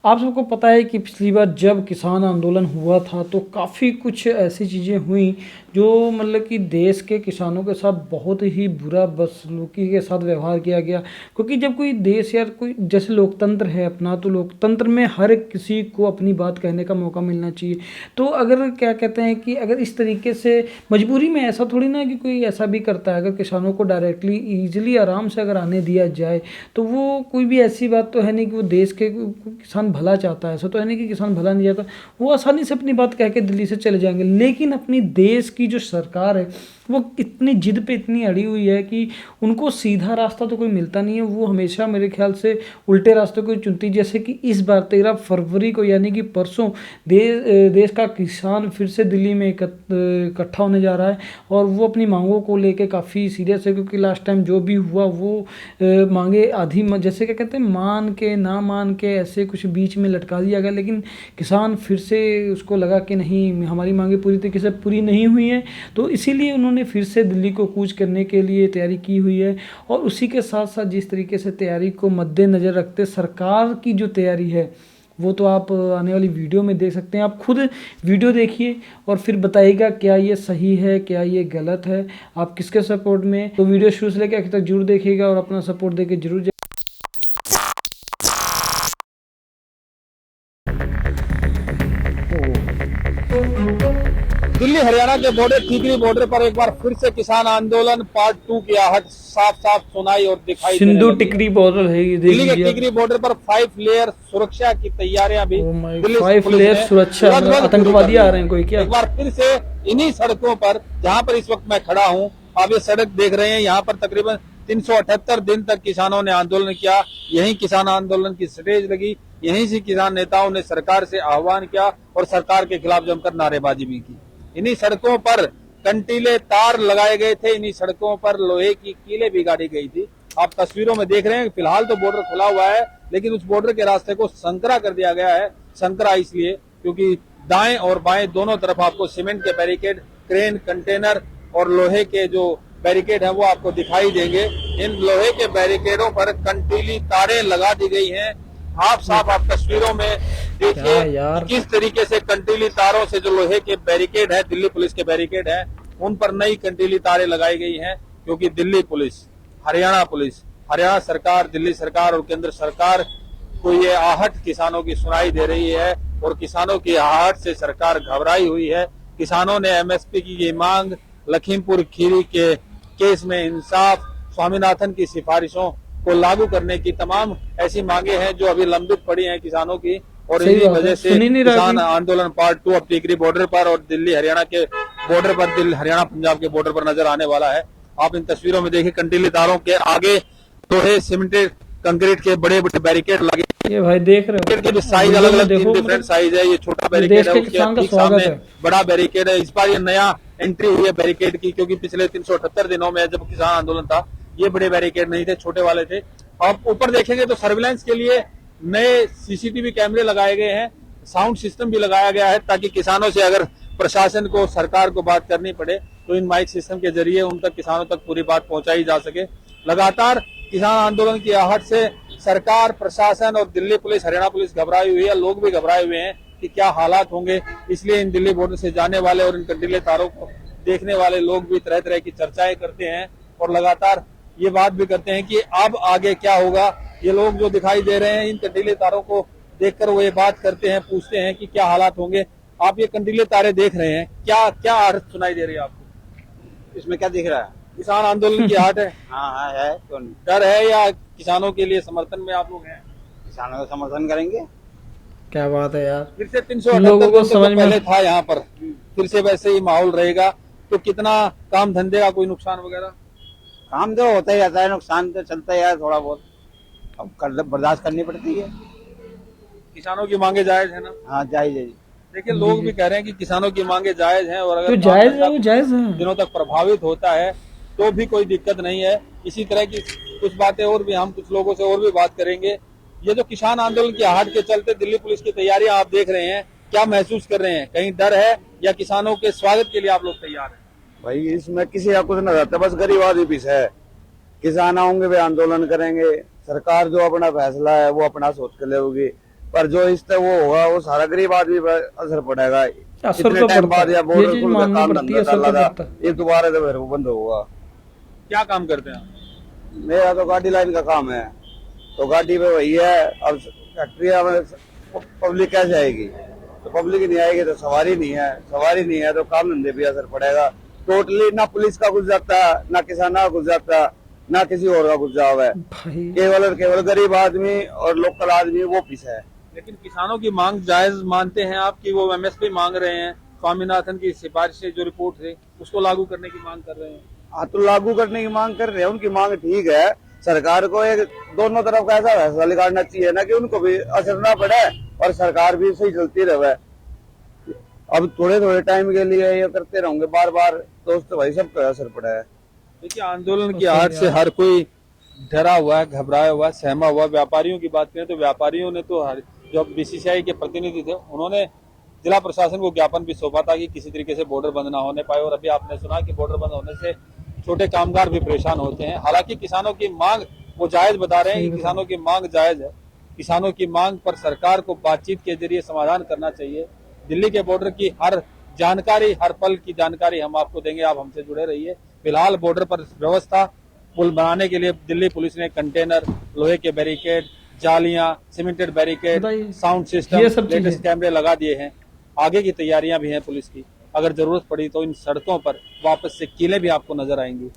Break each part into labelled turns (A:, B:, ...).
A: आप सबको पता है कि पिछली बार जब किसान आंदोलन हुआ था तो काफ़ी कुछ ऐसी चीज़ें हुई जो मतलब कि देश के किसानों के साथ बहुत ही बुरा बदसलूकी के साथ व्यवहार किया गया। क्योंकि जब कोई देश या कोई जैसे लोकतंत्र है अपना, तो लोकतंत्र में हर एक किसी को अपनी बात कहने का मौका मिलना चाहिए। तो अगर क्या कहते हैं कि अगर इस तरीके से मजबूरी में, ऐसा थोड़ी ना कि कोई ऐसा भी करता है, अगर किसानों को डायरेक्टली ईजिली आराम से अगर आने दिया जाए तो वो कोई भी ऐसी बात तो है नहीं कि वो देश के किसान भला चाहता है। ऐसा तो है नहीं कि किसान भला नहीं चाहता, वो आसानी से अपनी बात कह के दिल्ली से चले जाएंगे। लेकिन अपनी देश की जो सरकार है वो इतनी जिद पे इतनी अड़ी हुई है कि उनको सीधा रास्ता तो कोई मिलता नहीं है। वो हमेशा मेरे ख्याल से उल्टे रास्ते को चुनती। जैसे कि इस बार 13 फरवरी को यानी कि परसों देश का किसान फिर से दिल्ली में इकट्ठा होने जा रहा है और वो अपनी मांगों को लेके काफ़ी सीरियस है। क्योंकि लास्ट टाइम जो भी हुआ वो मांगे आधी जैसे क्या कहते हैं, मान के ना मान के ऐसे कुछ बीच में लटका दिया गया। लेकिन किसान फिर से उसको लगा कि नहीं, हमारी मांगे पूरी तरीके से पूरी नहीं हुई हैं, तो इसीलिए उन्होंने फिर से दिल्ली को कूच करने के लिए तैयारी की हुई है। और उसी के साथ साथ जिस तरीके से तैयारी को मद्देनज़र रखते सरकार की जो तैयारी है वो तो आप आने वाली वीडियो में देख सकते हैं। आप खुद वीडियो देखिए और फिर बताइएगा क्या ये सही है, क्या ये गलत है, आप किसके सपोर्ट में। तो वीडियो शुरू से लेकर आखिर तक जरूर देखिएगा और अपना सपोर्ट देके जरूर।
B: दिल्ली हरियाणा के बॉर्डर टिकरी बॉर्डर पर एक बार फिर से किसान आंदोलन पार्ट 2 की आहट साफ साफ सुनाई और दिखाई देने
A: सिंधु
B: लगी।
A: टिकरी बॉर्डर है ये, देख
B: दिल्ली के
A: लीजिए।
B: टिकरी बॉर्डर पर 5 लेयर सुरक्षा की तैयारियां भी दिल्ली
A: 5
B: पुलिस
A: लेयर
B: ने
A: सुरक्षा,
B: लगभग पूरी
A: आतंकवादी
B: कर
A: आ
B: ली
A: रहे हैं कोई क्या?
B: एक बार फिर से इन्हीं सड़कों पर, जहां पर इस वक्त मैं खड़ा हूं, आप ये सड़क देख रहे हैं, यहाँ पर तकरीबन 378 दिन तक किसानों ने आंदोलन किया। यही किसान आंदोलन की स्टेज लगी, यहीं से किसान नेताओं ने सरकार से आह्वान किया और सरकार के खिलाफ जमकर नारेबाजी भी की। इन्हीं सड़कों पर कंटीले तार लगाए गए थे, इन्हीं सड़कों पर लोहे की कीलें भी गाड़ी गई थी। आप तस्वीरों में देख रहे हैं, फिलहाल तो बॉर्डर खुला हुआ है, लेकिन उस बॉर्डर के रास्ते को संकरा कर दिया गया है। संकरा इसलिए क्योंकि दाएं और बाएं दोनों तरफ आपको सीमेंट के बैरिकेड, क्रेन, कंटेनर और लोहे के जो बैरिकेड है वो आपको दिखाई देंगे। इन लोहे के बैरिकेडों पर कंटीली तारें लगा दी गई हैं। साफ आप तस्वीरों में देखिए किस तरीके से कंटीली तारों से जो लोहे के बैरिकेड है, दिल्ली पुलिस के बैरिकेड है, उन पर नई कंटीली तारें लगाई गई हैं। क्योंकि दिल्ली पुलिस, हरियाणा पुलिस, हरियाणा सरकार, दिल्ली सरकार और केंद्र सरकार को ये आहट किसानों की सुनाई दे रही है और किसानों की आहट से सरकार घबराई हुई है। किसानों ने एमएसपी की ये मांग, लखीमपुर खीरी के केस में इंसाफ, स्वामीनाथन की सिफारिशों को लागू करने की तमाम ऐसी मांगे हैं जो अभी लंबित पड़ी हैं किसानों की। और इसी वजह से किसान आंदोलन पार्ट 2 अब टिकरी बॉर्डर पर और दिल्ली हरियाणा के बॉर्डर पर, दिल्ली हरियाणा पंजाब के बॉर्डर पर नजर आने वाला है। आप इन तस्वीरों में देखिए, कंटीली तारों के आगे लोहे, सीमेंटेड कंक्रीट के बड़े बड़े बैरिकेड लगे।
A: ये भाई देख रहे हो,
B: के साइज अलग अलग डिफरेंट साइज है। ये छोटा बैरिकेड है, उसके सामने बड़ा बैरिकेड है। इस बार ये नया एंट्री हुई है बैरिकेड की, क्योंकि पिछले 378 दिनों में जब किसान आंदोलन था ये बड़े बैरिकेड नहीं थे, छोटे वाले थे। आप ऊपर देखेंगे तो सर्विलांस के लिए नए सीसीटीवी कैमरे लगाए गए हैं, साउंड सिस्टम भी लगाया गया है, ताकि किसानों से अगर प्रशासन को, सरकार को बात करनी पड़े तो इन माइक सिस्टम के जरिए उन तक, किसानों तक पूरी बात पहुंचाई जा सके। लगातार किसान आंदोलन की आहट से सरकार, प्रशासन और दिल्ली पुलिस, हरियाणा पुलिस घबराई हुई है। लोग भी घबराए हुए हैं कि क्या हालात होंगे। इसलिए इन दिल्ली बॉर्डर से जाने वाले और इन कंटीले तारों को देखने वाले लोग भी तरह तरह की चर्चाएं करते हैं और लगातार ये बात भी करते हैं कि अब आगे क्या होगा। ये लोग जो दिखाई दे रहे हैं, इन कंटीले तारों को देखकर वो ये बात करते हैं, पूछते हैं कि क्या हालात होंगे। आप ये कंटीले तारे देख रहे हैं, क्या क्या अर्थ सुनाई दे रही है आपको?
C: इसमें क्या दिख रहा है?
B: किसान आंदोलन की आहट है।
C: हाँ है, क्यों नहीं?
B: डर है या किसानों के लिए समर्थन में आप लोग हैं?
C: किसानों का समर्थन करेंगे।
A: क्या बात है यार,
B: फिर से 378 दिन समझ में पहले था यहाँ पर, फिर से वैसे ही माहौल रहेगा। तो कितना काम धंधे का कोई नुकसान वगैरह?
C: काम तो होता ही रहता है, नुकसान तो चलता ही है थोड़ा बहुत, अब बर्दाश्त करनी पड़ती है।
B: किसानों की मांगे जायज है ना?
C: हाँ जायज है।
B: देखिए, लोग भी कह रहे हैं कि किसानों की मांगे जायज हैं और अगर
A: तो जायज है, वो जायज है,
B: दिनों तक प्रभावित होता है तो भी कोई दिक्कत नहीं है। इसी तरह की कुछ बातें और भी हम कुछ लोगों से और भी बात करेंगे। ये जो किसान आंदोलन की आहट के चलते दिल्ली पुलिस की तैयारियां आप देख रहे हैं, क्या महसूस कर रहे हैं? कहीं डर है या किसानों के स्वागत के लिए आप लोग तैयार हैं?
D: भाई इसमें किसी का कुछ न रहता, बस गरीब आदमी पीछे है। किसान आएंगे वे आंदोलन करेंगे, सरकार जो अपना फैसला है वो अपना सोच कर लेगी। पर जो इससे वो होगा वो सारा गरीब आदमी पर असर पड़ेगा।
A: असर
D: इतने
A: तो
D: टाइम
A: पड़ता
D: बाद
A: है,
D: या
A: ये
D: बॉर्डर
A: चीज
D: खुल
A: माननी
D: काम
A: पड़ती है,
D: धंधा
A: असर
D: चल
A: तो
D: रहा
A: पड़ता
D: था,
A: है।
D: ये दोबारा तो फिर वो बंद होगा।
B: क्या काम करते हैं आप?
D: मेरा तो गाड़ी लाइन का काम है, तो गाड़ी में वही है। अब फैक्ट्रिया में पब्लिक कैसे आएगी? तो पब्लिक नहीं आएगी तो सवारी नहीं है, सवारी नहीं है तो काम धंधे भी असर पड़ेगा। टोटली ना पुलिस का घुस जाता, ना किसान का घुस जाता, ना किसी और का घुस जावा है।
A: भाई
D: केवल और केवल गरीब आदमी और लोकल आदमी वो पीछे है।
B: लेकिन किसानों की मांग जायज मानते हैं आप कि वो एमएसपी मांग रहे हैं? स्वामीनाथन की सिफारिश से जो रिपोर्ट थी उसको लागू करने की मांग कर रहे हैं।
D: हाँ, तो लागू करने की मांग कर रहे हैं, उनकी मांग ठीक है। सरकार को एक दोनों तरफ का ऐसा फैसला निकालना चाहिए ना कि उनको भी असर ना पड़े और सरकार भी सही चलती रहे। अब थोड़े थोड़े टाइम के लिए ये करते रहेंगे बार बार, तो उससे भाई सब पे असर पड़ा है।
B: देखिए, आंदोलन की
A: तो
B: आहट
A: सही
B: से
A: है।
B: हर कोई डरा हुआ है, घबराया हुआ है, सहमा हुआ है। व्यापारियों की बात करें तो व्यापारियों ने तो जो बीसीसीआई के प्रतिनिधि थे उन्होंने जिला प्रशासन को ज्ञापन भी सौंपा था कि किसी तरीके से बॉर्डर बंद ना होने पाए। और अभी आपने सुना कि बॉर्डर बंद होने से छोटे कामगार भी परेशान होते हैं। हालांकि किसानों की मांग वो जायज बता रहे हैं कि किसानों की मांग जायज है। किसानों की मांग पर सरकार को बातचीत के जरिए समाधान करना चाहिए। दिल्ली के बॉर्डर की हर जानकारी, हर पल की जानकारी हम आपको देंगे, आप हमसे जुड़े रहिए। फिलहाल बॉर्डर पर व्यवस्था पुल बनाने के लिए दिल्ली पुलिस ने कंटेनर, लोहे के बैरिकेड, जालियां, सीमेंटेड बैरिकेड,
A: बताइए,
B: साउंड सिस्टम,
A: ये सब
B: लेटेस्ट
A: चीजें।
B: कैमरे लगा दिए हैं। आगे की तैयारियां भी हैं पुलिस की। अगर जरूरत पड़ी तो इन सड़कों पर वापस से कीलें भी आपको नजर आएंगी।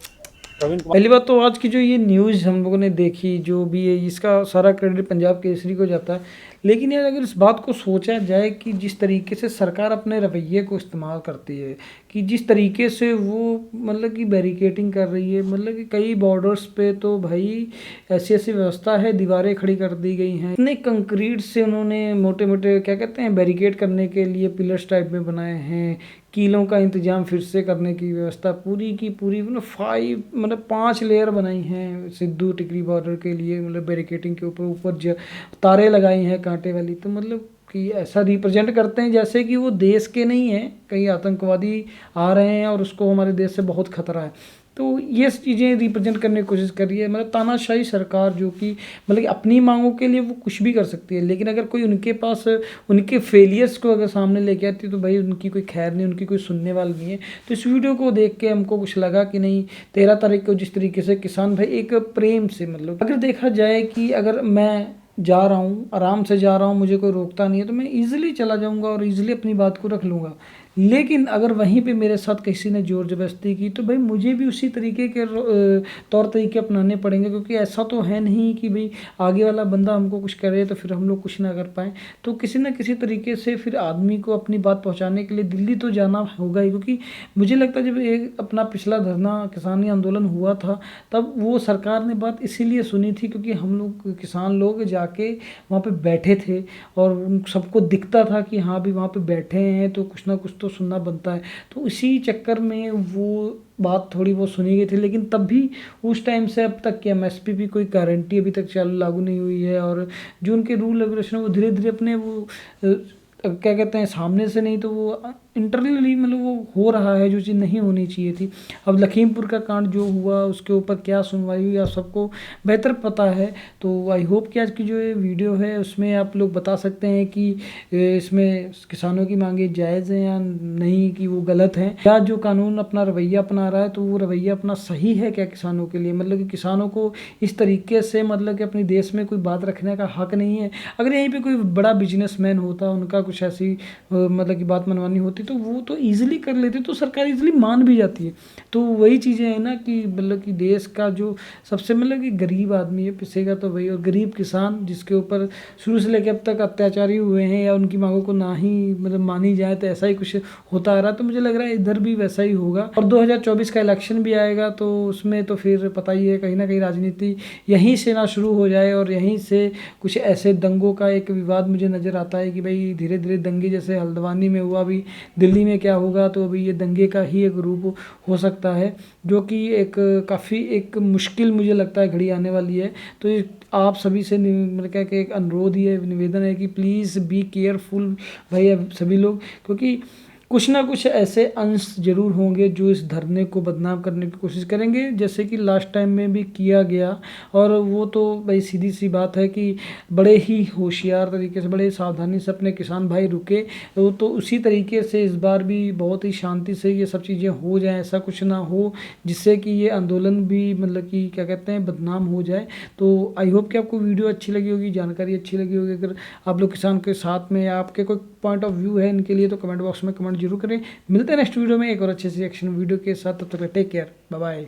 B: प्रवीण कुमार।
A: पहली बात तो आज की जो ये न्यूज़ हम लोगों ने देखी, जो भी है इसका सारा क्रेडिट पंजाब केसरी को जाता है। लेकिन यार अगर इस बात को सोचा जाए कि जिस तरीके से सरकार अपने रवैये को इस्तेमाल करती है, कि जिस तरीके से वो मतलब कि बैरिकेटिंग कर रही है, मतलब कि कई बॉर्डर्स पे तो भाई ऐसी ऐसी व्यवस्था है, दीवारें खड़ी कर दी गई हैं, इतने कंक्रीट से उन्होंने मोटे मोटे क्या कहते हैं बैरिकेड करने के लिए पिलर्स टाइप में बनाए हैं। कीलों का इंतजाम फिर से करने की व्यवस्था पूरी की पूरी, मतलब 5 लेयर बनाई हैं सिद्धू टिकरी बॉर्डर के लिए, मतलब बैरिकेटिंग के ऊपर ऊपर तारे लगाई हैं कांटे वाली। तो मतलब कि ऐसा रिप्रेजेंट करते हैं जैसे कि वो देश के नहीं हैं, कई आतंकवादी आ रहे हैं और उसको हमारे देश से बहुत खतरा है। तो ये चीज़ें रिप्रेजेंट करने की कोशिश कर रही है, मतलब तानाशाही सरकार जो कि मतलब कि अपनी मांगों के लिए वो कुछ भी कर सकती है। लेकिन अगर कोई उनके पास उनके फेलियर्स को अगर सामने लेके आती है तो भाई उनकी कोई खैर नहीं, उनकी कोई सुनने वाली नहीं है। तो इस वीडियो को देख के हमको कुछ लगा कि नहीं, 13 तारीख को जिस तरीके से किसान भाई एक प्रेम से, मतलब अगर देखा जाए कि अगर मैं जा रहा हूँ, आराम से जा रहा हूँ, मुझे कोई रोकता नहीं है, तो मैं ईजिली चला जाऊँगा और ईजिली अपनी बात को रख लूँगा। लेकिन अगर वहीं पे मेरे साथ किसी ने जोर जबरदस्ती की तो भाई मुझे भी उसी तरीके के तौर तरीके अपनाने पड़ेंगे, क्योंकि ऐसा तो है नहीं कि भाई आगे वाला बंदा हमको कुछ करे तो फिर हम लोग कुछ ना कर पाएँ। तो किसी न किसी तरीके से फिर आदमी को अपनी बात पहुँचाने के लिए दिल्ली तो जाना होगा ही, क्योंकि मुझे लगता है जब एक अपना पिछला धरना किसानी आंदोलन हुआ था तब वो सरकार ने बात इसीलिए सुनी थी क्योंकि हम लोग किसान लोग जाके वहाँ पे बैठे थे और उन सबको दिखता था कि हाँ भी वहाँ पे बैठे हैं तो कुछ ना कुछ तो सुनना बनता है। तो इसी चक्कर में वो बात थोड़ी बहुत सुनी गई थी। लेकिन तब भी उस टाइम से अब तक की एमएसपी भी कोई गारंटी अभी तक चालू लागू नहीं हुई है, और जो उनके रूल रेगुलेशन वो धीरे धीरे अपने वो क्या कहते हैं सामने से नहीं तो वो इंटरनली मतलब वो हो रहा है जो चीज़ नहीं होनी चाहिए थी। अब लखीमपुर का कांड जो हुआ उसके ऊपर क्या सुनवाई हुई आप सबको बेहतर पता है। तो आई होप कि आज की जो ये वीडियो है उसमें आप लोग बता सकते हैं कि इसमें किसानों की मांगे जायज़ हैं या नहीं, कि वो गलत हैं, या जो कानून अपना रवैया अपना रहा है तो वो रवैया अपना सही है क्या किसानों के लिए। मतलब कि किसानों को इस तरीके से मतलब कि अपने देश में कोई बात रखने का हक नहीं है। अगर यहीं पे कोई बड़ा बिजनेसमैन होता, उनका कुछ ऐसी मतलब कि बात मनवानी होती तो वो तो ईजिली कर लेते, तो सरकार ईजिली मान भी जाती है। तो वही चीज़ें हैं ना कि मतलब कि देश का जो सबसे मतलब कि गरीब आदमी है पिसेगा तो वही, और गरीब किसान जिसके ऊपर शुरू से लेकर अब तक अत्याचारी हुए हैं या उनकी मांगों को ना ही मतलब मानी जाए तो ऐसा ही कुछ होता आ रहा। तो मुझे लग रहा है इधर भी वैसा ही होगा। और 2024 का इलेक्शन भी आएगा तो उसमें तो फिर पता ही है कहीं ना कहीं राजनीति यहीं से ना शुरू हो जाए और यहीं से कुछ ऐसे दंगों का एक विवाद मुझे नज़र आता है कि भाई धीरे धीरे दंगे जैसे हल्द्वानी में हुआ, अभी दिल्ली में क्या होगा, तो अभी ये दंगे का ही एक रूप हो सकता है जो कि एक काफ़ी एक मुश्किल मुझे लगता है घड़ी आने वाली है। तो आप सभी से मतलब क्या कि एक अनुरोध ही है, निवेदन है कि प्लीज़ बी केयरफुल भाई सभी लोग, क्योंकि कुछ ना कुछ ऐसे अंश जरूर होंगे जो इस धरने को बदनाम करने की कोशिश करेंगे, जैसे कि लास्ट टाइम में भी किया गया। और वो तो भाई सीधी सी बात है कि बड़े ही होशियार तरीके से, बड़े सावधानी से अपने किसान भाई रुके। तो उसी तरीके से इस बार भी बहुत ही शांति से ये सब चीज़ें हो जाएं, ऐसा कुछ ना हो जिससे कि ये आंदोलन भी मतलब कि क्या कहते हैं बदनाम हो जाए। तो आई होप कि आपको वीडियो अच्छी लगी होगी, जानकारी अच्छी लगी होगी। अगर आप लोग किसान के साथ में या आपके कोई पॉइंट ऑफ व्यू है इनके लिए तो कमेंट बॉक्स में कमेंट जरूर करें। मिलते हैं नेक्स्ट वीडियो में एक और अच्छे से एक्शन वीडियो के साथ। तब तक टेक केयर, बाय बाय।